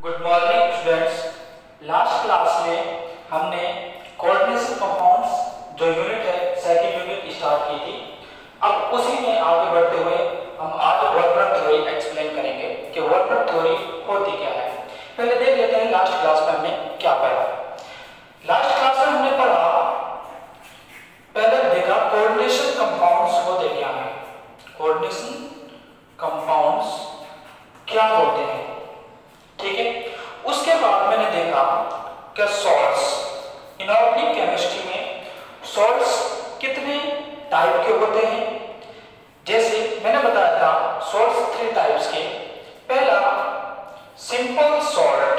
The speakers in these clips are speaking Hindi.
Good morning students. Last class में हमने कोऑर्डिनेशन कंपाउंड्स जो यूनिट है सेकंड यूनिट स्टार्ट की थी। अब उसी में आगे बढ़ते हुए हम आज वर्नर थ्योरी एक्सप्लेन करेंगे कि वर्नर थ्योरी होती क्या है। पहले देख लेते हैं लास्ट क्लास में हमने क्या पढ़ा। लास्ट क्लास में हमने पढ़ा, पहले देखा कोऑर्डिनेशन कंपाउंड्स होते क्या है, कोऑर्डिनेशन कंपाउंड्स क्या होते हैं, ठीक है। उसके बाद मैंने देखा कि सॉल्ट्स, इनऑर्गेनिक केमिस्ट्री में सॉल्ट्स कितने टाइप के होते हैं। जैसे मैंने बताया था सॉल्ट्स 3 टाइप्स के। पहला सिंपल सॉल्ट,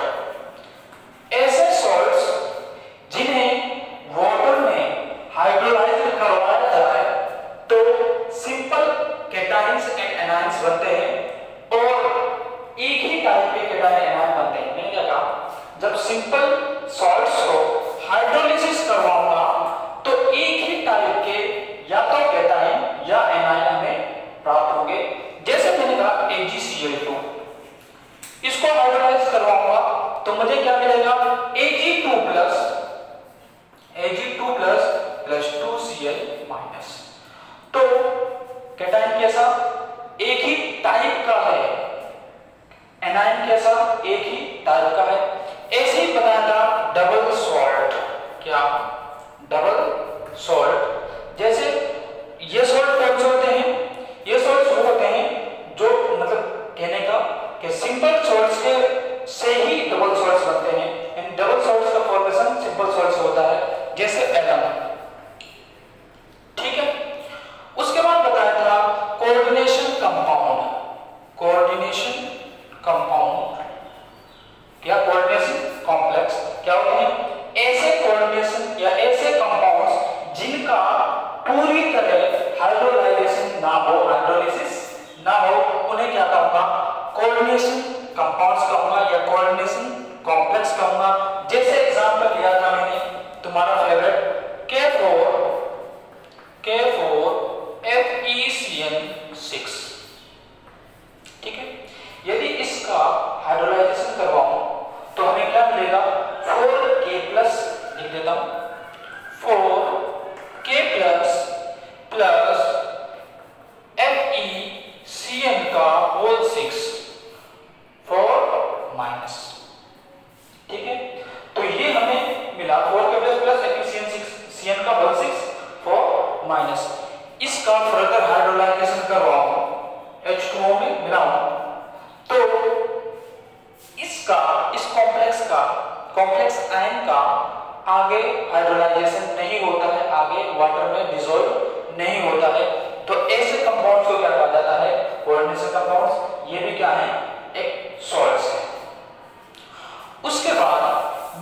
ऐसे सॉल्ट्स जिन्हें वाटर में हाइड्रोलाइज करवाया जाए तो सिंपल कैटायंस एंड एनायंस बनते हैं और एक ही टाइप के कैटायन एनायन बनते हैं। मैंने क्या कहा, जब सिंपल सॉल्ट्स को हाइड्रोलिसिस करवाऊंगा तो एक ही टाइप के या तो कैटायन या एनायन हमें प्राप्त होंगे। जैसे मैंने कहा AgCl2, इसको हाइड्रोलाइज करवाऊंगा तो मुझे क्या मिलेगा, Ag2 प्लस 2Cl-। तो कैटायन कैसा, एक ही टाइप का है, एनायन कैसा, एक ही टाइप का है। ऐसे ही बताया था डबल सॉल्ट, क्या डबल सॉल्ट। जैसे ये सॉल्ट कौन से होते हैं, ये सॉल्ट वो होते हैं जो मतलब कहने का कि सिंपल सॉल्ट्स के से ही डबल सॉल्ट्स बनते हैं। इन डबल सॉल्ट्स का फॉर्मेशन सिंपल सॉल्ट से होता है, जैसे एलम, ठीक है। उसके बाद बताया था कोऑर्डिनेशन कंपाउंड, कोऑर्डिनेशन कंपाउंड या कोऑर्डिनेशन कॉम्प्लेक्स क्या होते हैं, ऐसे कोऑर्डिनेशन या ऐसे कंपाउंड्स जिनका पूरी तरह हाइड्रोलाइजेशन ना हो, हाइड्रोलिसिस ना हो, उन्हें क्या कहूंगा, कोऑर्डिनेशन कंपाउंड्स कहूंगा या कोऑर्डिनेशन कॉम्प्लेक्स कहूंगा। जैसे एग्जांपल लिया था मैंने तुम्हारा फेवरेट K4FeCN6, ठीक है। यदि इसका हाइड्रोलाइजेशन करवाऊं तो हमें क्या मिलेगा, 4K+ लिख देता हूं, 4K+ FeCN का होल 6 4-, ठीक है। तो ये हमें मिला 4K+ FeCN का होल 6 4-। इसका फर्दर हाइड्रोलाइजेशन करवाऊं, H2O में मिलाऊं तो इसका, इस कॉम्प्लेक्स का, कॉम्प्लेक्स आयन का आगे हाइड्रोलाइजेशन नहीं होता है, आगे वाटर में डिसॉल्व नहीं होता है। तो ऐसे कंपाउंड्स को क्या कहा जाता है, कोऑर्डिनेशन कंपाउंड्स। ये भी क्या है, एक सॉल्ट्स है। उसके बाद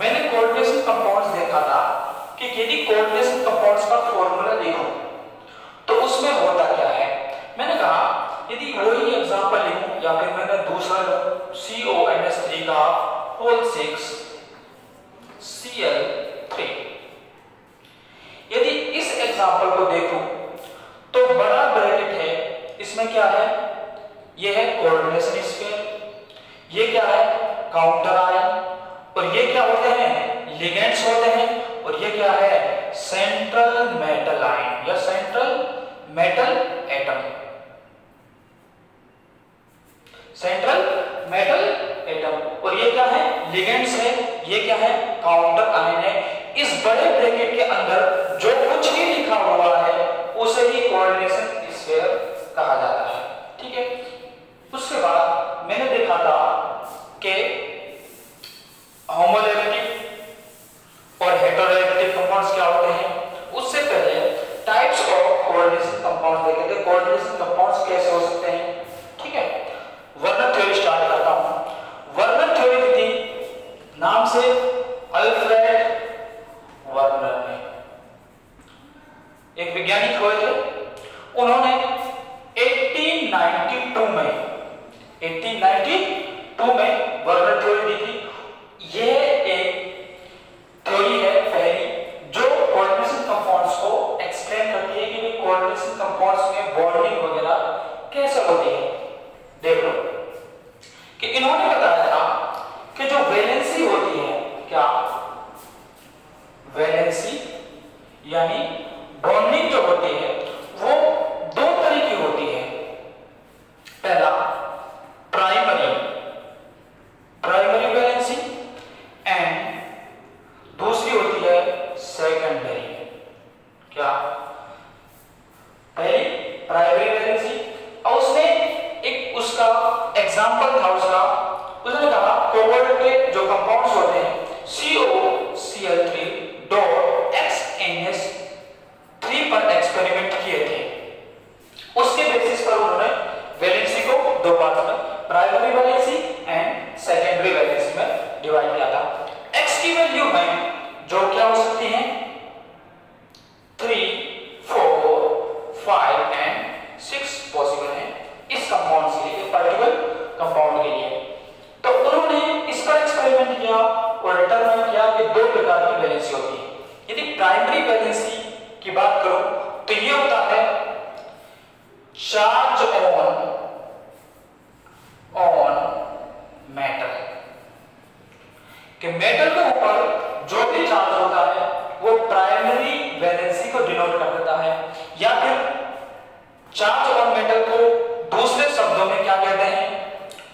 मैंने कोऑर्डिनेशन कंपाउंड्स देखा था कि यदि कोऑर्डिनेशन कंपाउंड्स का फॉर्मूला लिखो तो उसमें होता क्या है। मैंने कहा यदि वही एग्जांपल लिखूं या फिर मैंने दूसरा CONS3 का होल 6 Cl3, यदि इस एग्जांपल को देखूं तो बड़ा ब्रैकेट है, इसमें क्या है, ये है कोऑर्डिनेशन स्फीयर, ये क्या है, काउंटर आयन, और ये क्या होते हैं, लिगेंड्स होते हैं, और ये क्या है, सेंट्रल मेटल आयन या central metal atom, central metal atom. और ये क्या है, लिगेंड्स है, ये क्या है, काउंटर आयन है। इस बड़े ब्रैकेट के अंदर जो कुछ भी लिखा हुआ है उसे ही कोऑर्डिनेशन स्फीयर कहा जाता है, ठीक है। उसके बाद मैंने देखा था कि होमोलैक्टिक और हेटेरोलैक्टिक कंपाउंड्स क्या होते हैं। उससे पहले टाइप्स ऑफ कोऑर्डिनेशन कंपाउंड्स देखे थे, कोऑर्डिनेशन कंपाउंड्स कैसे हो सकते हैं, ठीक है। वर्नर थ्योरी स्टार्ट करता हूं। वर्नर थ्योरी थी नाम से अल्फ्रेड वर्नर ने, एक वैज्ञानिक हुए थे। उन्होंने 1892 में वर्नर थ्योरी दी थी। यह एक थ्योरी है पहली जो कोऑर्डिनेशन कंपाउंड्स को एक्सप्लेन करती है कि कोऑर्डिनेशन कंपाउंड्स में बॉन्डिंग वगैरह कैसे होती है। देख लो कि इन्होंने बताया था कि जो क्या, वैलेंसी यानी बॉन्डिंग जो होती है वो दो तरह की होती है। पहला प्राइमरी वैलेंसी एंड दूसरी होती है सेकेंडरी। क्या, पहली प्राइमरी वैलेंसी, और उसने एक उसका एग्जांपल था उसने कहा कोबाल्ट के जो कंपाउंड्स होते हैं COCl3 डॉट XNS3 पर एक्सपेरिमेंट किए थे। उसके बेसिस पर उन्होंने वैलेंसी को दो पार्ट में, primary valency and secondary valency में डिवाइड किया था। X की वैल्यू में जो क्या हो सकती है 3, 4, 5 एंड 6 पॉसिबल है इस कंपाउंड के लिए, पर्टिकुलर कंपाउंड के लिए। तो उन्होंने इस पर एक्सपेरिमेंट किया और डिटरमाइन किया कि दो प्रकार की वैलेंसी होती है। यदि प्राइमरी वैलेंसी की बात करूं तो ये होता है चार्ज ऑन मेटल, कि मेटल के ऊपर जो भी चार्ज होता है वो प्राइमरी वैलेंसी को डिनोट कर देता है, या फिर चार्ज ऑन मेटल को दूसरे शब्दों में क्या कहते हैं,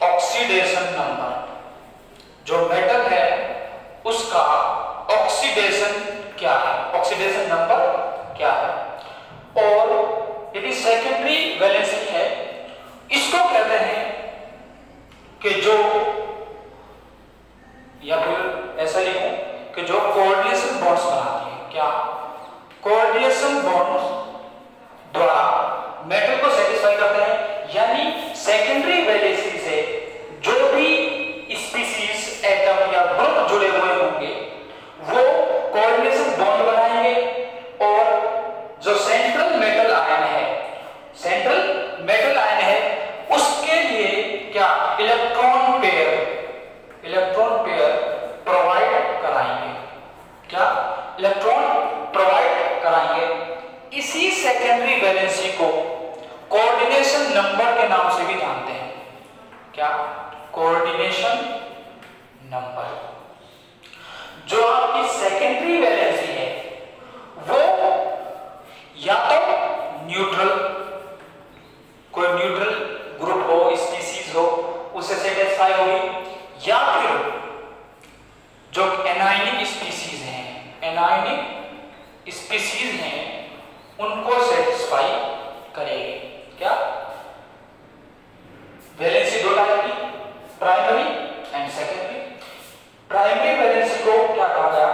ऑक्सीडेशन नंबर। जो मेटल है उसका ऑक्सीडेशन क्या है, ऑक्सीडेशन नंबर क्या है। और यदि सेकेंडरी वैलेंसी है इसको कहते हैं कि जो, या फिर ऐसा लिखूं कि जो कोऑर्डिनेशन बॉन्ड्स बनाती है। क्या, कोऑर्डिनेशन बॉन्ड्स द्वारा मेटल को सेटिस्फाई करते हैं, यानी सेकेंडरी वैलेंसी से जो भी स्पीसीज, एटम या ग्रुप जुड़े हुए होंगे वो कोऑर्डिनेशन बॉन्ड बनाएंगे, और जो सेंट्रल मेटल आयन है उसके लिए क्या, इलेक्ट्रॉन पेयर प्रोवाइड कराएंगे। क्या, इलेक्ट्रॉन प्रोवाइड कराएंगे। इसी सेकेंडरी वैलेंसी को कोऑर्डिनेशन नंबर के नाम से भी जानते हैं। क्या, कोऑर्डिनेशन नंबर। जो आपकी सेकेंडरी वैलेंसी है वो या तो न्यूट्रल, कोई न्यूट्रल ग्रुप हो, स्पीसीज हो, उससे सेटिस्फाई होगी, या फिर जो एनायनिक स्पीसीज हैं उनको सेटिस्फाई करेगी। क्या, वैलेंसी दो टाइप की, primary and secondary. Primary valency को क्या कहा गया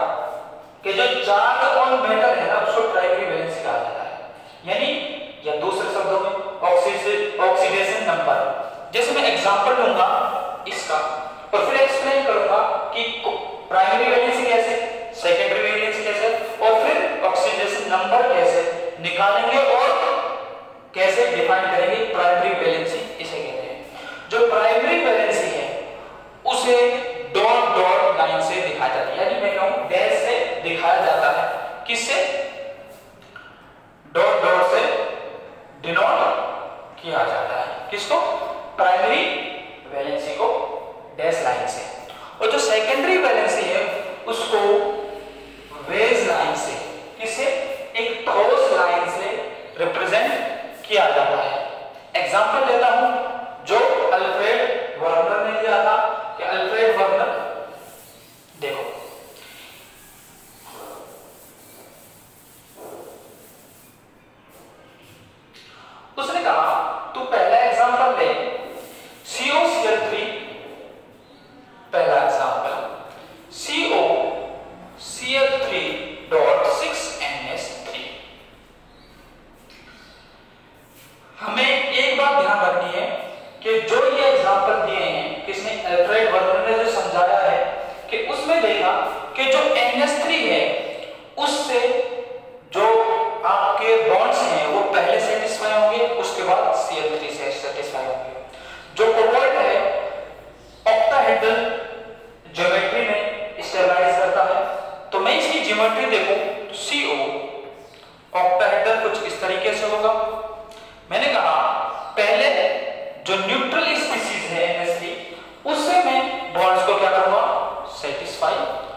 कि जो चार्ज ऑन मेटल है ना उसको प्राइमरी वैलेंसी कहा जाता है, यानी या दूसरे शब्दों में ऑक्सीडेशन नंबर। जैसे मैं एग्जांपल लूंगा इसका और फिर एक्सप्लेन करूंगा कि प्राइमरी वैलेंसी कैसे, सेकेंडरी वैलेंसी कैसे, और फिर ऑक्सीडेशन नंबर कैसे निकालेंगे और कैसे डिफाइन करेंगे प्राइमरी वैलेंसी इसे कहते हैं। जो प्राइमरी वैलेंसी है उसे डॉट डॉट लाइन से दिखाया जाता है, यानी मैं कहूं डैश से दिखाया जाता है। किससे, डॉट डॉट से डिनोट किया जाता है। किसको, प्राइमरी वैलेंसी को डैश लाइन से, और जो सेकेंडरी वैलेंसी है उसको वेज लाइन से, किससे, एक ठोस लाइन से रिप्रेजेंट किया जाता है। एग्जांपल लेता हूं जो अल्फ्रेड वर्नर ने दिया था कि अल्फ्रेड वर्नर, देखो उसने कहा तू पहला एग्जांपल ले COCl3, पहला एग्जांपल COCl3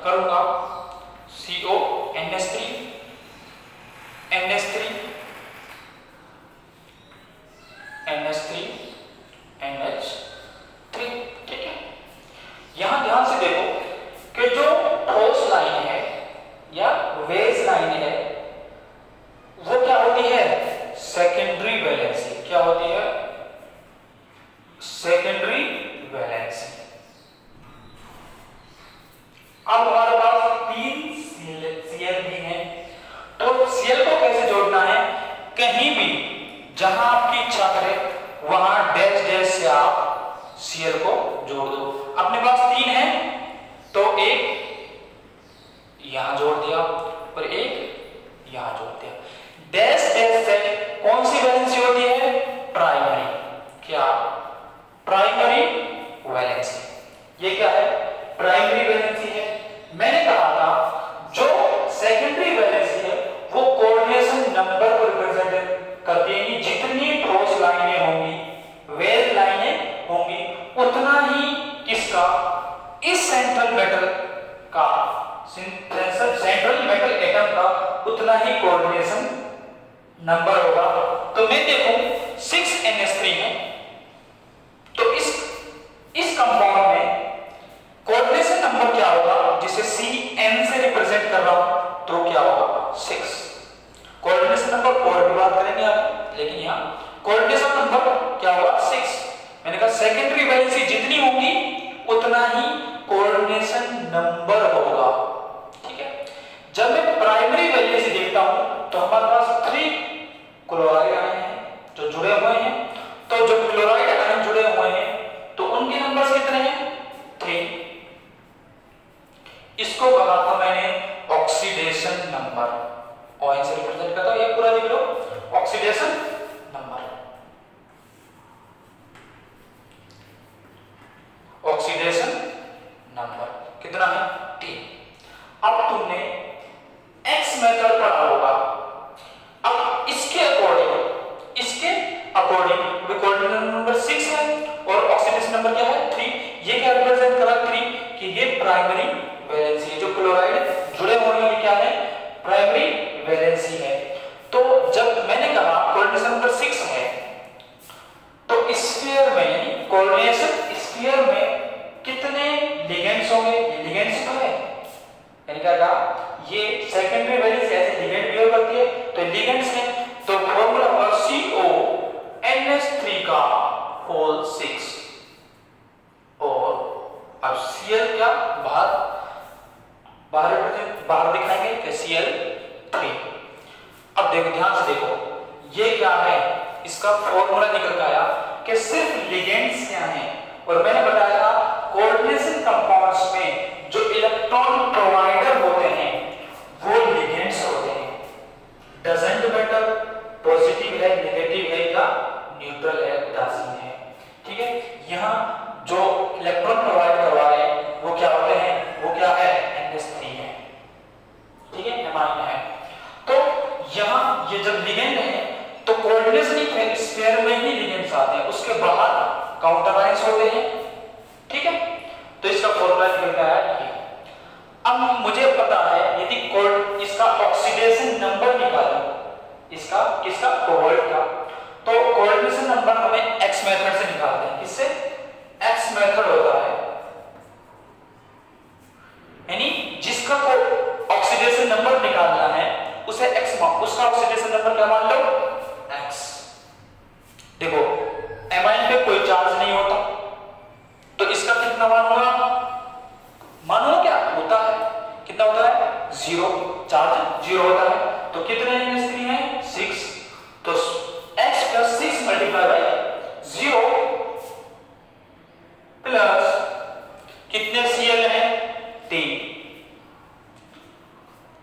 करूंगा CO NH3 NH3 NH3 NH3, ठीक है। यहां ध्यान से देखो कि जो ठोस लाइन है या वेज लाइन है वो क्या होती है, सेकेंडरी वैलेंसी। क्या होती है, सेकेंडरी वैलेंसी। अब हमारे पास 3 Cl भी हैं, तो Cl को कैसे जोड़ना है, कहीं भी जहां आपकी इच्छा करे वहां डैश डैश से आप Cl को जोड़ दो। अपने पास 3 है तो एक यहां जोड़ दिया और एक यहां जोड़ दिया। डैश डैश से कौन सी वैलेंसी होती है, प्राइमरी। क्या, प्राइमरी वैलेंसी। ये क्या है, प्राइमरी वैलेंसी है। मैंने कहा था जो सेकेंडरी वैलेंसी है वो कोऑर्डिनेशन नंबर को रिप्रेजेंट करती है। जितनी ठोस लाइनें होंगी, वेज लाइनें होंगी, उतना ही किसका, इस सेंट्रल मेटल का, सेंट्रल मेटल एटम का उतना ही कोऑर्डिनेशन नंबर होगा। तो मैं देखूं 6NH3 है तो इस कंपाउंड में कोऑर्डिनेशन नंबर क्या होगा, जिसे CN से रिप्रेजेंट कर रहा हूं, तो क्या होगा 6। कोऑर्डिनेशन नंबर 4 की बात करेंगे आप, लेकिन यहां कोऑर्डिनेशन नंबर क्या होगा 6। मैंने कहा सेकेंडरी वैलेंसी जितनी होगी उतना ही कोऑर्डिनेशन नंबर होगा, ठीक है। जब मैं प्राइमरी वैलेंसी देखता हूं तो हमारे पास 3 क्लोराइड आयन हैं जो जुड़े हुए हैं। तो जो क्लोराइड आयन जुड़े हुए हैं तो उनके नंबर्स कितने हैं, 3। इसको कहा था मैंने ऑक्सीडेशन नंबर, ON से रिप्रेजेंट करता हूं, ये पूरा लिख लो, ऑक्सीडेशन नंबर। ऑक्सीडेशन नंबर कितना है, 3। अब तुमने X मेथड पढ़ा होगा। अब इसके अकॉर्डिंग कोऑर्डिनेशन नंबर 6 है और ऑक्सीडेशन नंबर क्या है, 3। ये क्या रिप्रेजेंट करा 3 कि ये प्राइमरी वैलेंसी है। जो क्लोराइड जुड़े हुए हैं ये क्या है, प्राइमरी वैलेंसी है। तो जब मैंने कहा कोऑर्डिनेशन नंबर 6 है तो स्फीयर में, कोऑर्डिनेशन स्फीयर में कितने लिगेंड्स होंगे, ये लिगेंड्स तो है, यानी क्या कहा ये सेकेंडरी वैलेंसी ऐसे लिगेंड बिहेव करती है तो लिगेंड्स है। तो फॉर्मूला होगा CONH3 का होल 6 और अब Cl क्या बाहर दिखाएंगे कि Cl3। अब देखो ध्यान से देखो ये क्या है, इसका फॉर्मूला निकल के आया कि सिर्फ लिगेंड्स क्या हैं। और मैंने बताया था कोऑर्डिनेशन कंपाउंड्स में जो इलेक्ट्रॉन प्रोवाइडर होते हैं वो लिगेंड्स होते हैं। डजंट मैटर पॉजिटिव है, नेगेटिव है या न्यूट्रल है, उदासीन है, ठीक है। यहाँ जो इलेक्ट्रॉन प्रोवाइड करवा रहे हैं वो क्या होते हैं, वो क्या है, NH3 है, ठीक है, एमाइन है। तो यहाँ ये जब लिगेंड है तो कोऑर्डिनेशन स्फीयर में ही लिगेंड्स आते हैं, उसके बाहर काउंटर आयंस होते हैं, ठीक है। तो इसका फॉर्मूला निकल आया ये। अब मुझे पता है यदि इसका ऑक्सीडेशन नंबर निकालो, इसका किसका, कोबाल्ट का, तो कोऑर्डिनेशन नंबर हमें X मेथड से निकालते हैं। किससे, X मेथड होता है, यानी जिसका ऑक्सीडेशन नंबर निकालना है उसे X, उसका ऑक्सीडेशन नंबर क्या मान लो, X। देखो एमाइन पे कोई चार्ज नहीं होता तो इसका कितना मान होगा, मानो क्या होता है, कितना होता है, 0, चार्ज 0 होता है। तो कितने NH3 हैं, 6। तो X + 6 × 0 प्लस कितने Cl हैं, 3।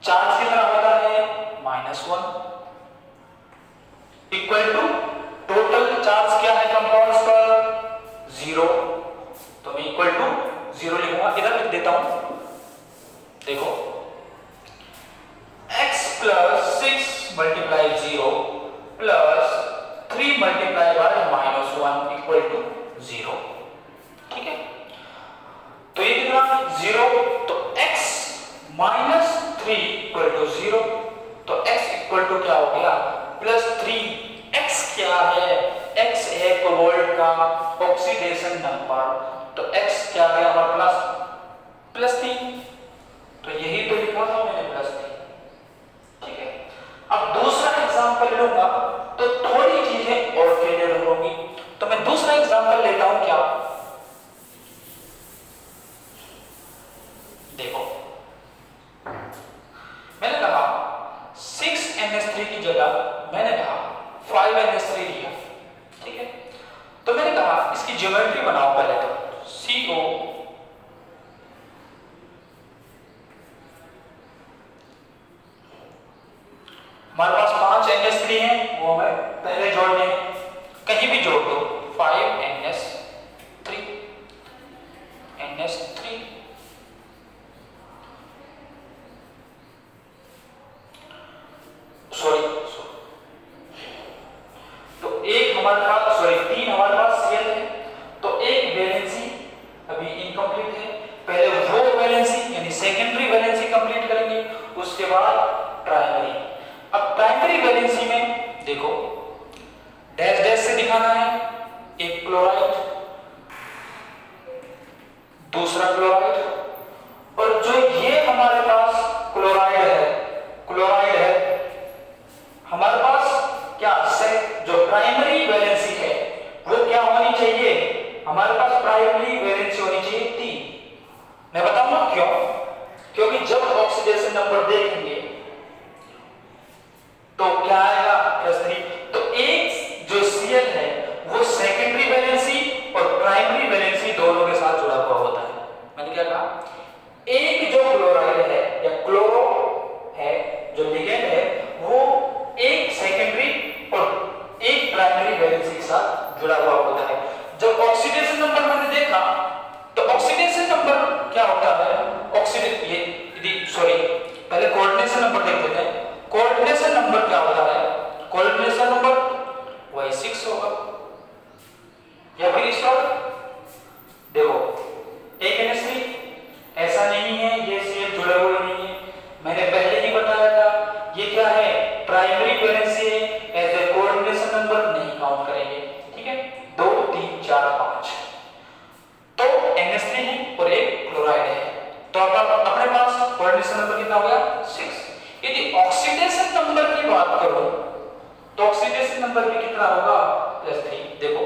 चार्ज कितना होता है, -1 इक्वल टू टोटल चार्ज क्या है कंपाउंड्स पर, 0। तो मैं इक्वल टू 0 लिखूंगा, इधर लिख देता हूं। देखो X + 6 × 0 प्लस 3 × -1 इक्वल टू 0, ठीक है। तो ये कितना, 0। तो X -3 इक्वल टू 0, तो x इक्वल टू क्या हो गया +3। x क्या है, x है कोबाल्ट का ऑक्सीडेशन नंबर, तो x क्या गया हमारा +3, तो यही तो लिखा था मैंने +3। ठीक है, अब दूसरा एग्जांपल लूंगा तो थोड़ी चीजें और क्लियर होंगी, तो मैं दूसरा एग्जांपल लेता हूं। क्या देखो, मैंने कहा 6NH3 की जगह मैंने कहा 5NH3 लिया। ठीक है, तो मैंने कहा इसकी ज्योमेट्री बनाओ पहले, तो CO हमारे पास 5 NH3 है, वो हमें पहले जोड़ने हैं, कहीं भी जोड़ दो 5NH3 NH3 सॉरी, तो एक हमारे पास 3 हमारे पास Cl है, तो एक वैलेंसी अभी इनकम्प्लीट है, पहले वो वैलेंसी यानी सेकेंडरी वैलेंसी कंप्लीट करेंगे, उसके बाद प्राइमरी। अब प्राइमरी वैलेंसी में देखो डैश डैश से दिखाना है, एक क्लोराइड, दूसरा क्लोराइड, और जो ये हमारे पास क्लोराइड है हमारे पास क्या से जो प्राइमरी वैलेंसी है वो क्या होनी चाहिए, हमारे पास प्राइमरी वैलेंसी होनी चाहिए 3। मैं बताऊंगा क्यों, क्योंकि जब ऑक्सीडेशन नंबर देखेंगे तो क्या आएगा +3, तो एक जो Cl है वो सेकेंडरी वैलेंसी और प्राइमरी वैलेंसी दोनों के साथ जुड़ा हुआ होता है। मैंने क्या कहा, एक जो क्लोराइड है या क्लोरो है जो लिगेंड है वो एक सेकेंडरी और एक प्राइमरी वैलेंसी के साथ जुड़ा हुआ होता है। जब ऑक्सीडेशन नंबर मैंने देखा तो ऑक्सीडेशन नंबर क्या होता है, पहले कोऑर्डिनेशन नंबर देखते थे। कोऑर्डिनेशन नंबर क्या होता है, कोऑर्डिनेशन नंबर वही 6 होगा, या फिर इसका देखो एक NH3 ऐसा नहीं है ये Cl जुड़े हुए नहीं है, मैंने पहले ही बताया था ये क्या है प्राइमरी वैलेंसी है, एज ए कोऑर्डिनेशन नंबर नहीं काउंट करेंगे। ठीक है, 2 3 4 5, तो NH3 है और एक क्लोराइड है, तो अब अपने पास कोऑर्डिनेशन नंबर कितना हो गया 6। यदि ऑक्सीडेशन नंबर की बात करो तो ऑक्सीडेशन नंबर भी कितना होगा +3। देखो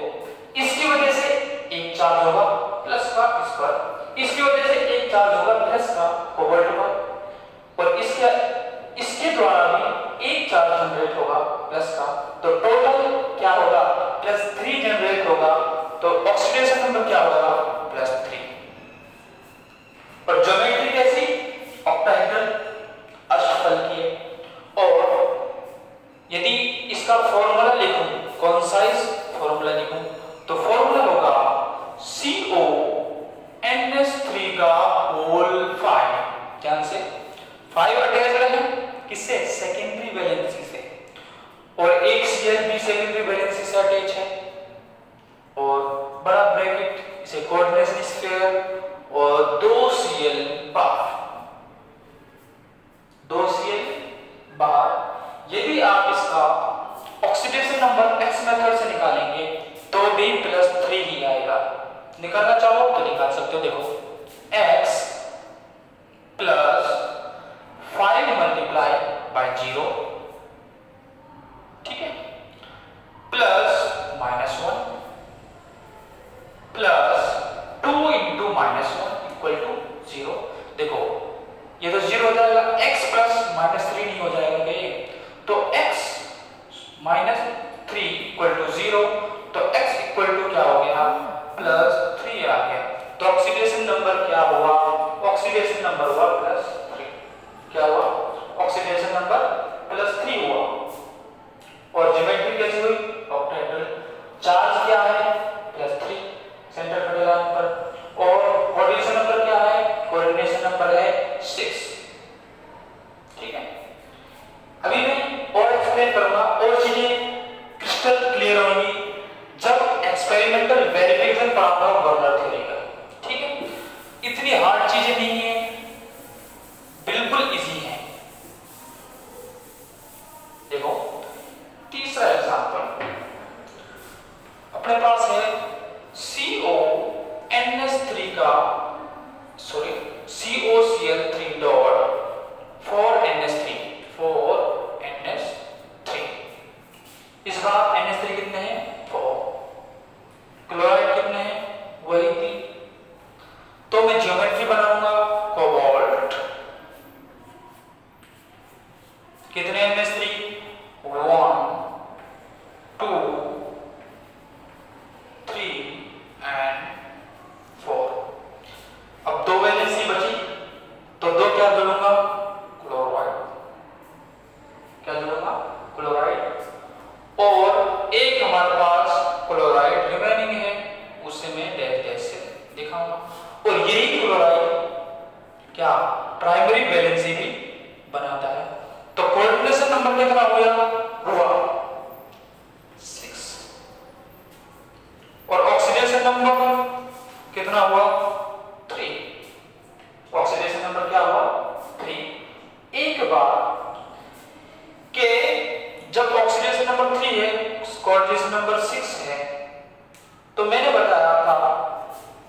इसकी वजह से एक चार्ज होगा प्लस का इस पर, इसकी वजह से एक चार्ज होगा प्लस का कोबाल्ट पर, और इसके द्वारा भी एक चार्ज जनरेट होगा प्लस का, तो टोटल क्या होगा +3 जनरेट होगा, तो ऑक्सीडेशन नंबर क्या होगा +3। और ज्योमेट्री कैसी, ऑक्टाहेड्रल अष्टफल की है, और यदि इसका फॉर्मूला लिखूं, कौन सा फॉर्मूला लिखूं, तो फॉर्मूला होगा CONH3 का होल 5, ध्यान से 5 अटैच रहे किससे, सेकेंडरी वैलेंसी से, और एक Cl भी सेकेंडरी वैलेंसी से अटैच है, और बड़ा ब्रैकेट इसे कोऑर्डिनेशन स्फीयर, और 2 Cl बाहर। यदि आप इसका ऑक्सीडेशन नंबर X मेथड से निकालेंगे तो भी +3 ही आएगा, निकालना चाहो तो निकाल सकते हो। देखो X + 5 × 0, ठीक है, प्लस -1 प्लस 2 × -1 = 0। देखो ये तो 0 हो जाएगा, x प्लस -3 नहीं हो जाएगा ये, तो x -3 = 0, तो x = क्या हो गया +3 आ गया, तो ऑक्सीडेशन नंबर क्या हुआ, ऑक्सीडेशन नंबर हुआ +3। क्या हुआ, ऑक्सीडेशन नंबर +3 हुआ, और ज्योमेट्री कैसी हुई, ऑक्टाहेड्रल। चार्ज क्या है +3 सेंटर पर लाइन पर, और कोऑर्डिनेशन नंबर क्या है, कोऑर्डिनेशन नंबर है 6। ठीक है, अभी मैं और एक्सप्लेन करूंगा, और चीजें क्रिस्टल क्लियर होंगी जब एक्सपेरिमेंटल वेरिफिकेशन पढ़ाऊंगा वर्नर थ्योरी का। ठीक है, इतनी हार्ड चीजें नहीं है, बिल्कुल क्या प्राइमरी वैलेंसी भी बनाता है। तो कोऑर्डिनेशन नंबर कितना हुआ 6 और ऑक्सीडेशन नंबर कितना हुआ 3। ऑक्सीडेशन नंबर क्या हुआ 3। एक बार के जब ऑक्सीडेशन नंबर 3 है, कोऑर्डिनेशन नंबर 6 है, तो मैंने बताया था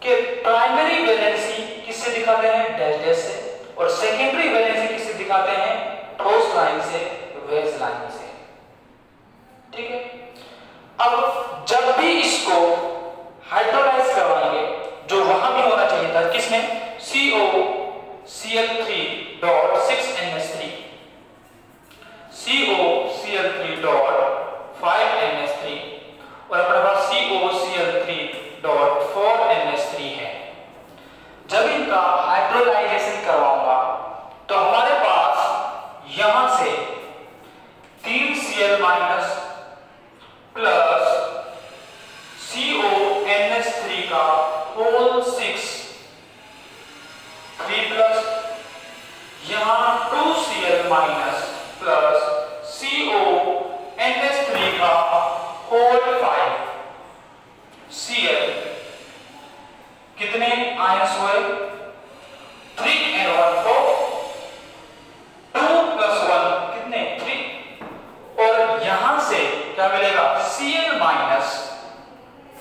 कि प्राइमरी वैलेंसी किससे दिखाते हैं डैश डैश से, और सेकेंडरी वैलेंसी किससे दिखाते हैं ठोस लाइन से, वेज लाइन से। ठीक है। अब जब भी इसको हाइड्रोलाइज करवाएंगे, जो वहां भी होना चाहिए था किसमें COCl3.6NH3 COCl3.5NH3 और अपने पास COCl3.4NH3 है। जब इनका हाइड्रोलाइजेशन करवाऊंगा तो हमारे पास यहां से 3Cl- प्लस CONH3 का होल 6 3 प्लस यहां 2Cl- प्लस CONH3 का होल 5 Cl कितने आयंस हुए 3 and 1 4 2 plus 1 कितने 3 और यहां से क्या मिलेगा Cl-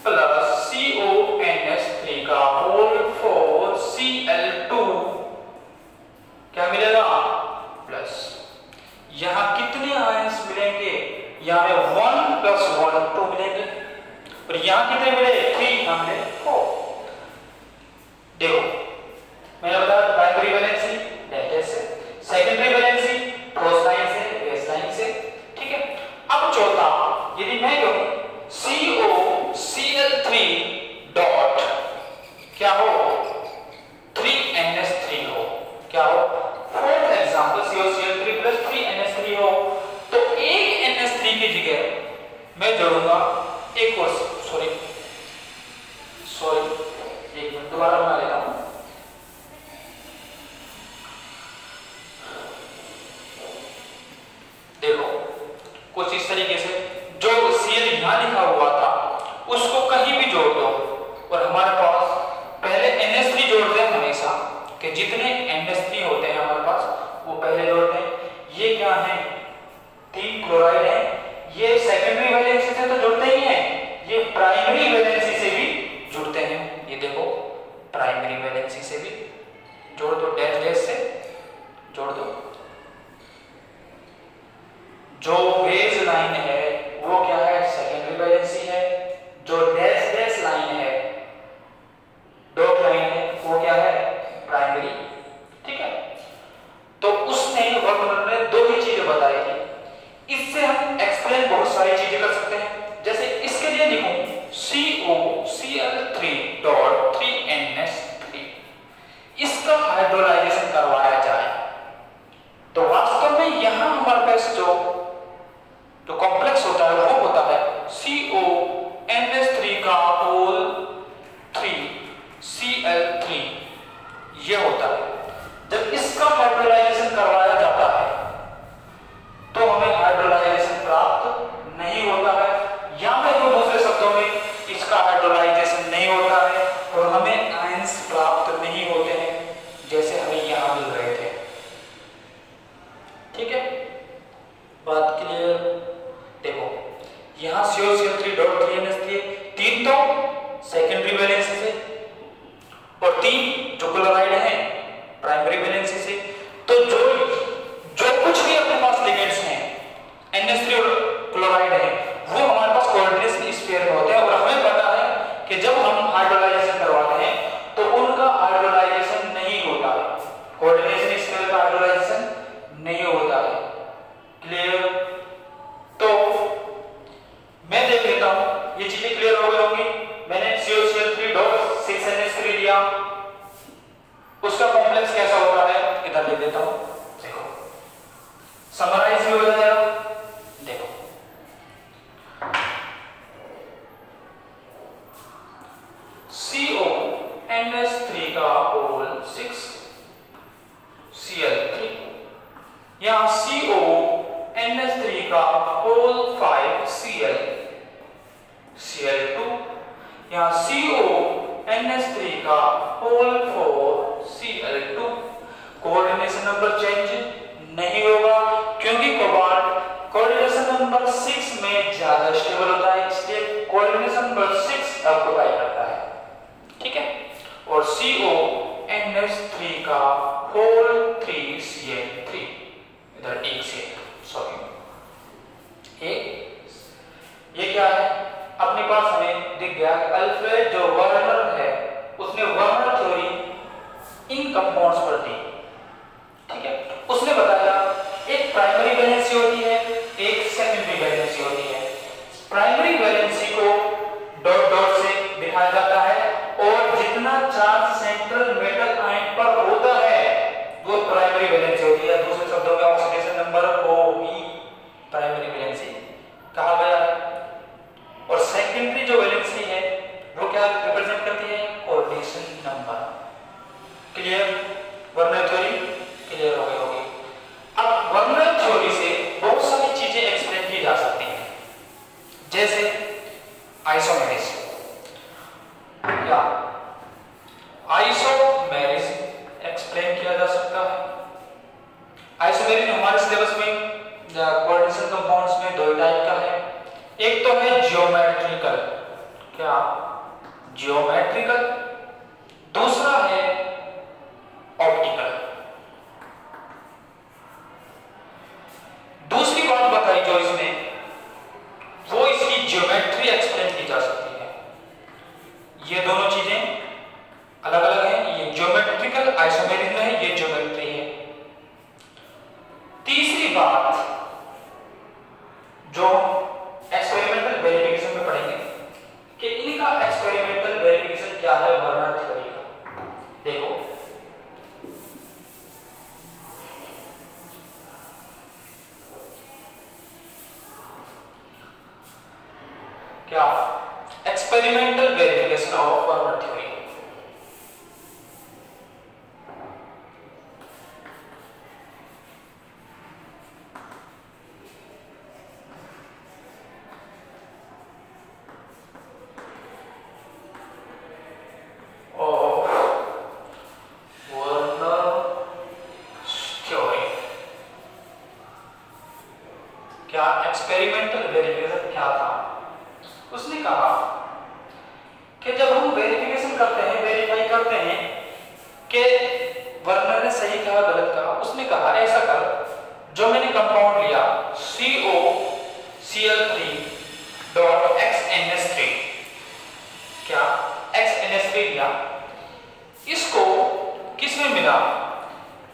प्लस CONH3 का होल 4 Cl2 क्या मिलेगा प्लस यहां कितने आयंस मिलेंगे यहां में 1 plus 1 2 मिलेंगे और यहां कितने मिले 3 यहां मिले 4। देखो मैंने बताया प्राइमरी वैलेंसी डैश से, सेकेंडरी वैलेंसी ठोस लाइन से, वेज लाइन से। ठीक है। अब चौथा यदि मैं कहूं COCl3 डॉट क्या हो 3NH3 हो, क्या हो fourth example COCl3 plus 3NH3 हो, तो एक NH3 की जगह मैं जोड़ूंगा एक और सॉरी एक मिनट दोबारा बना लेता हूं। देखो कुछ इस तरीके से जो Cl यहां लिखा हुआ था उसको कहीं भी जोड़ दो और हमारे पास पहले NH3 जोड़ते हैं हमेशा कि जितने NH3 होते हैं हमारे पास वो पहले जोड़ते हैं। ये क्या है 3 क्लोराइड है, ये सेकेंडरी वैलेंसी से तो जुड़ते ही हैं, ये प्राइमरी वैलेंसी से भी जुड़ते हैं। ये देखो प्राइमरी वैलेंसी से भी जोड़ दो, डैश डैश से जोड़ दो। जो वेज लाइन है वो क्या है सेकेंडरी वैलेंसी है, जो डैश डैश लाइन है डॉट लाइन है वो क्या है प्राइमरी। ठीक है। तो उसने वर्कमैन ने 2 ही चीजें बताई थी, इससे हम एक्सप्लेन बहुत सारी चीजें कर सकते हैं। जैसे इसके लिए लिखूं COCl3.3NH3 इसका हाइड्रोलाइजेशन यहाँ CONH3 का होल 5 Cl2, यहाँ CONH3 का whole 4 Cl2। Coordination number change नहीं होगा क्योंकि कोबाल्ट कोऑर्डिनेशन नंबर 6 में ज्यादा स्टेबल होता है, इसलिए कोऑर्डिनेशन नंबर 6 ऑक्युपाई करता है, ठीक है। और CONH3 का होल 3 Cl3, इधर एक से सॉरी ये क्या है अपने पास हमें दिख गया कि अल्फ्रेड जो वर्नर है उसने वर्नर थ्योरी इन कंपाउंड्स पर दी, ठीक है। उसने बताया एक प्राइमरी वैलेंसी होती है, एक सेकेंडरी वैलेंसी होती है। Primary valency co dot dot से दिखाया जाता है और जितना चार्ज सेंट्रल मेटल आयन पर होता है वो प्राइमरी वैलेंसी होती है। दूसरे शब्दों में ऑक्सीडेशन नंबर को ही प्राइमरी वैलेंसी कहा गया है। और सेकेंडरी जो वैलेंसी है वो क्या रिप्रेजेंट करती है, coordination number. Clear, Werner theory clear हो गई होगी। अब वर्नर थ्योरी से बहुत सारी चीजें एक्सप्लेन की जा सकती हैं, जैसे आइसोमेरिज या आइसोमेरिज एक्सप्लेन किया जा सकता है। आइसोमेरिज हमारे सिलेबस में कोऑर्डिनेशन कंपाउंड्स में दो टाइप का है, एक तो है जियोमेट्रिकल, क्या जियोमेट्रिकल, दूसरा है ऑप्टिकल। दूसरी बात बताई जो इसमें वो इसकी ज्योमेट्री एक्सप्लेन की जा सकती है। ये दोनों चीजें अलग अलग हैं, ये ज्योमेट्रिकल आइसोमेरिज में है, ये ज्योमेट्री है। तीसरी बात जो एक्सपेरिमेंटल वेरिफिकेशन में पढ़ेंगे कि इनका एक्सपेरिमेंटल वेरिफिकेशन क्या है वर्नर थ्योरी का। देखो क्या experimental verification of Werner theory. क्या एक्सपेरिमेंटल वेरिफिकेशन क्या था, उसने कहा कि जब हम वेरिफिकेशन करते हैं, वेरीफाई करते हैं कि वर्नर ने सही कहा गलत कहा, उसने कहा ऐसा कर, जो मैंने कंपाउंड लिया COCl3.XNH3, क्या XNH3 लिया, इसको किस में मिला,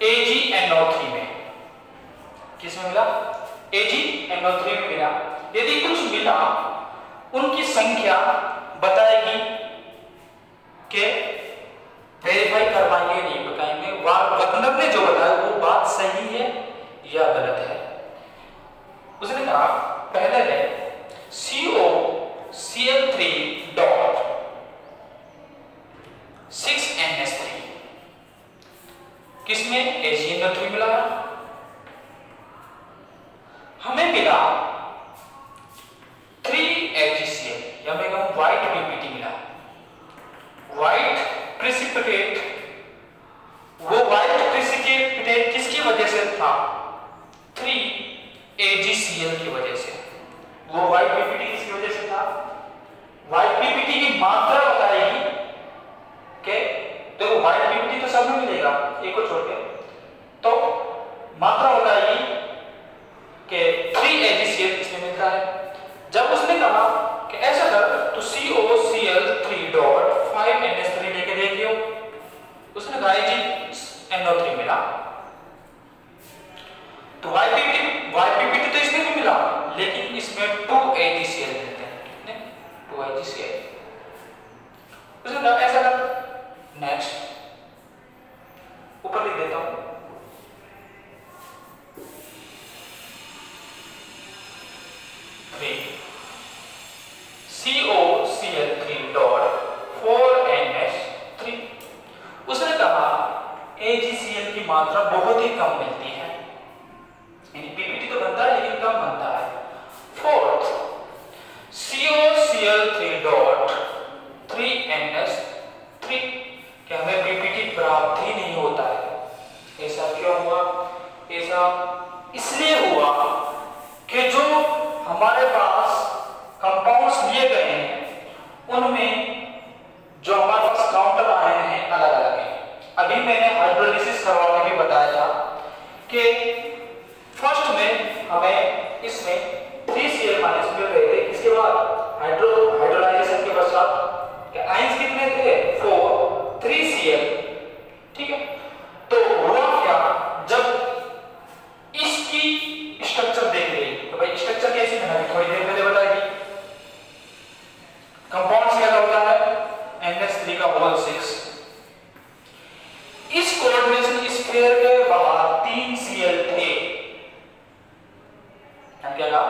AgNO3 में। किस में मिला, AgNO3 में मिला। यदि कुछ मिला उनकी संख्या बताएगी कि वेरीफाई करवाएंगे नहीं बताएंगे, वर्नर ने जो बताया वो बात सही है या गलत है। उसने कहा पहले है COCl3.6NH3, किसमें AgNO3 मिला, हमें मिला 3AgCl या मैं कहूं व्हाइट पीपीटी मिला, व्हाइट प्रेसिपिटेट। वो व्हाइट प्रेसिपिटेट किसकी वजह से था, 3AgCl की वजह से। वो व्हाइट पीपीटी किसकी वजह से था, व्हाइट पीपीटी की मात्रा बताएगी कि तो व्हाइट पीपीटी तो सब में मिलेगा एक को छोड़ के, तो मात्रा बताएगी कि 3AgCl इसमें मिलता है। जब उसने कहा कि ऐसा कर तो COCl3.5NH3 लेके देखियो, उसने कहा AgNO3 मिला, तो व्हाइट पीपीटी तो इसमें भी मिला, लेकिन इसमें 2AgCl मिलते हैं। कितने, 2AgCl। उसने कहा ऐसा कर, नेक्स्ट ऊपर लिख देता हूं, COCl3.4NH3। उसने कहा AgCl की मात्रा बहुत ही कम मिलती है, बनता है। फोर्थ, COCl3 डॉट 3NH3, कि हमें पीपीटी प्राप्त ही नहीं होता है। ऐसा क्यों हुआ? ऐसा इसलिए हुआ कि जो हमारे पास कंपाउंड्स लिए गए हैं उनमें जो हमारे पास काउंटर आयन हैं अलग अलग हैं। अभी मैंने हाइड्रोलिसिस करवा के भी बताया था कि फर्स्ट में हमें इसमें 3Cl- मिल रहे थे, इसके बाद हाइड्रोलाइजेशन के पश्चात आयंस कितने थे? 4, 3Cl। ठीक है, तो हुआ क्या, जब इसकी स्ट्रक्चर देख रही तो भाई स्ट्रक्चर कैसी है थोड़ी देर पहले बताएगी। कंपाउंड क्या होता है? NH3 का होल 6। इस कोऑर्डिनेशन स्फीयर के बाहर 3Cl थे। क्या कहा?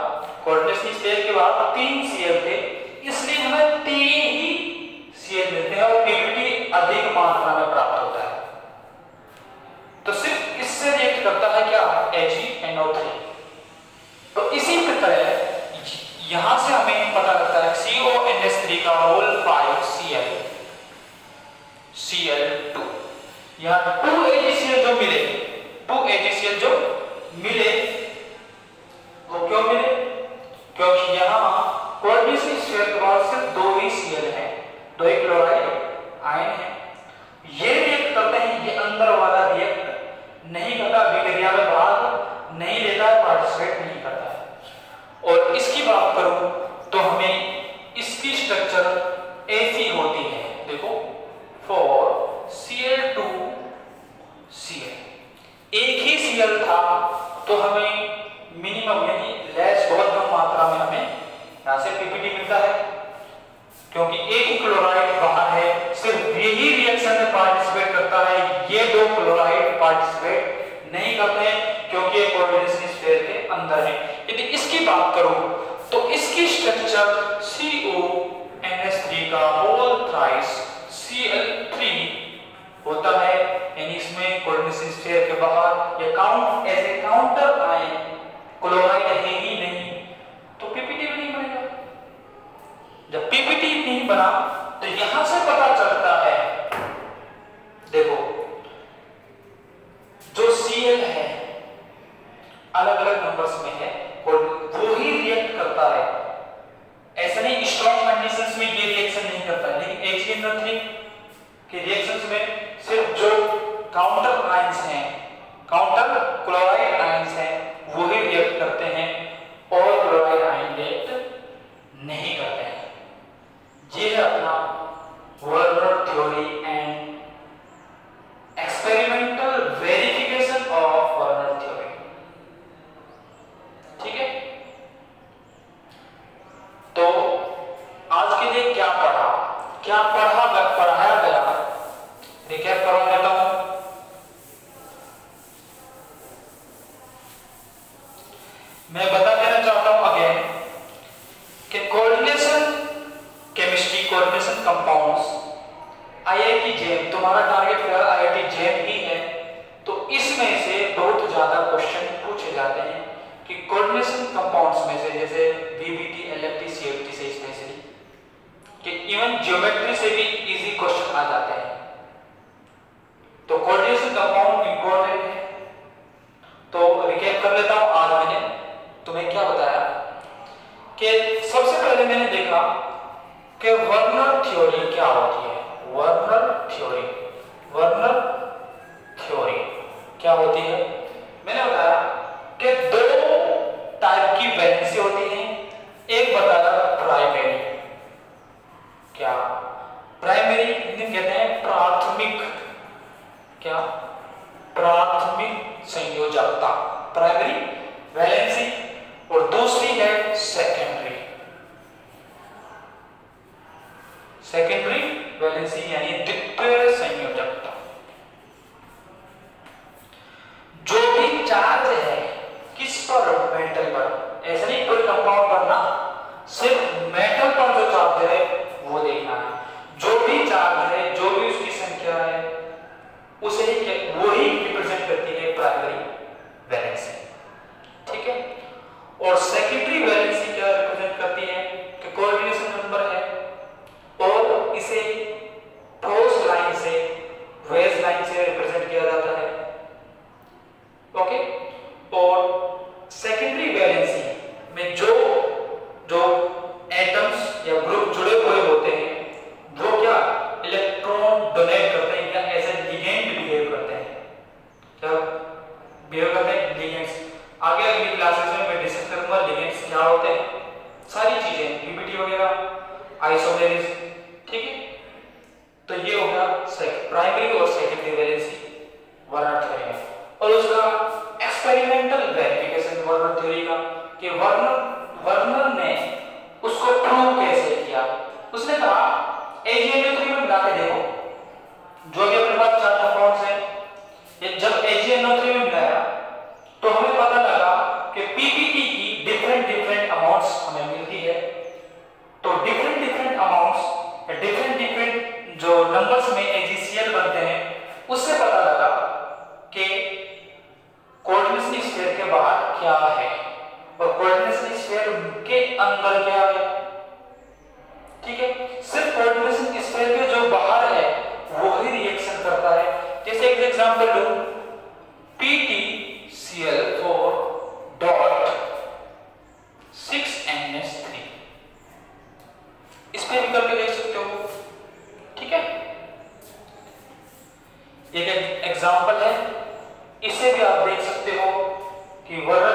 कोऑर्डिनेशन स्फीयर के बाहर 3Cl थे, इसलिए हमें 3 ही Cl मिलते हैं और पीपीटी अधिक मात्रा में प्राप्त होता है। तो सिर्फ इससे रिएक्ट करता है क्या? HeNO3। तो इसी प्रकार यहां से हमें पता लगता है CONH3 का होल 5 Cl2। यहाँ 2 AgCl जो मिले, 2 AgCl जो मिले वो क्यों मिले? क्योंकि यहाँ कोऑर्डिनेशन स्फीयर के बाद सिर्फ 2 ही Cl है, 2 ही क्लोराइड आयन है। ये रिएक्ट करते हैं, ये अंदर वाला रिएक्ट नहीं करता, अभिक्रिया में भाग नहीं लेता है, पार्टिसिपेट नहीं करता है। और इसकी बात करूं तो हमें इसकी स्ट्रक्चर ऐसी होती है, देखो 4Cl2 Cl, एक ही Cl था तो हमें मिनिमम यानी लेस बहुत कम मात्रा में हमें यहां से पीपीटी मिलता है, क्योंकि एक ही क्लोराइड बाहर है, सिर्फ यही रिएक्शन में पार्टिसिपेट करता है, ये 2 क्लोराइड पार्टिसिपेट नहीं करते हैं क्योंकि ये कोऑर्डिनेशन स्फीयर के अंदर है। यदि इसकी बात करूं तो इसकी स्ट्रक्चर CONH3 का होल थ्राइस Cl3 होता है, यानी इसमें कोऑर्डिनेशन स्फीयर के बाहर ये count as a counter ion chloride है ही नहीं, तो पीपीटी भी नहीं बनेगा। जब पीपीटी नहीं बना तो यहां से पता चलता है, देखो जो Cl है अलग अलग नंबर्स में है और वो ही रिएक्ट करता है। ऐसा नहीं स्ट्रॉन्ग कंडीशंस में ये रिएक्शन नहीं करता, लेकिन HeNO3 के रिएक्शंस में सिर्फ जो काउंटर आयंस हैं, काउंटर क्लोराइड आयंस हैं, वो ही रिएक्ट करते हैं और क्लोराइड आयन रिएक्ट नहीं करते हैं। ये है अपना Werner theory and experimental verification of Werner theory. ठीक है, तो आज के लिए क्या पढ़ाया गया रिकैप करवा देता हूं। मैं बता देना चाहता हूं अगेन कि coordination chemistry, coordination compounds, IIT JEM, तुम्हारा टारगेट फिलहाल IIT JEM ही है, तो इसमें से बहुत ज्यादा क्वेश्चन पूछे जाते हैं कि कोऑर्डिनेशन कंपाउंड्स में से, जैसे BBT, LFT, CFT से, इसमें से कि इवन ज्योमेट्री से भी इजी क्वेश्चन आ जाते हैं। तो कोऑर्डिनेशन कंपाउंड इंपॉर्टेंट है। तो रिकैप कर लेता हूं। आज मैंने तुम्हें क्या बताया कि सबसे पहले मैंने देखा कि वर्नर थ्योरी क्या होती है। वर्नर थ्योरी क्या होती है? मैंने बताया कि 2 टाइप की वैलेंसी होती है। एक बताया प्राइमरी, क्या प्राइमरी कहते हैं प्राथमिक, क्या प्राथमिक संयोजकता, प्राइमरी वैलेंसी, और दूसरी है सेकेंडरी वैलेंसी यानी द्वितीय संयोजकता। जो भी चार्ज है किस पर? मेटल पर। ऐसा नहीं कोई कंपाउंड पर ना, सिर्फ मेटल पर जो चार्ज है वो देखना है। जो भी चार्ज है, जो भी उसकी संख्या है, उसे वो ही रिप्रेजेंट करती है प्राइमरी वैलेंसी। ठीक है, और और उसका एक्सपेरिमेंटल वेरिफिकेशन वर्नर थ्योरी का कि वर्नर ने उसको प्रूव कैसे किया। उसने कहा AgNO3 में मिला के देखो, जो भी अपने पास 4 कंपाउंड्स हैं, ये जब AgNO3 में मिलाया तो हमें पता लगा कि PPT की डिफरेंट अमाउंट्स हमें मिलती है। तो डिफरेंट अमाउंट्स, डिफरेंट जो नंबर्स में AgCl बनते हैं, उससे पता लगा कि कोऑर्डिनेशन स्फीयर के बाहर क्या है और कोऑर्डिनेशन स्फीयर के अंदर क्या है। ठीक है, सिर्फ कोऑर्डिनेशन स्फीयर के जो बाहर है वो ही रिएक्शन करता है। जैसे एक एग्जांपल लूं, PtCl4 डॉट 6NH3, इस पे भी करके देख सकते हो। ठीक है, एक एग्जांपल है, इससे भी आप देख सकते हो कि वर्नर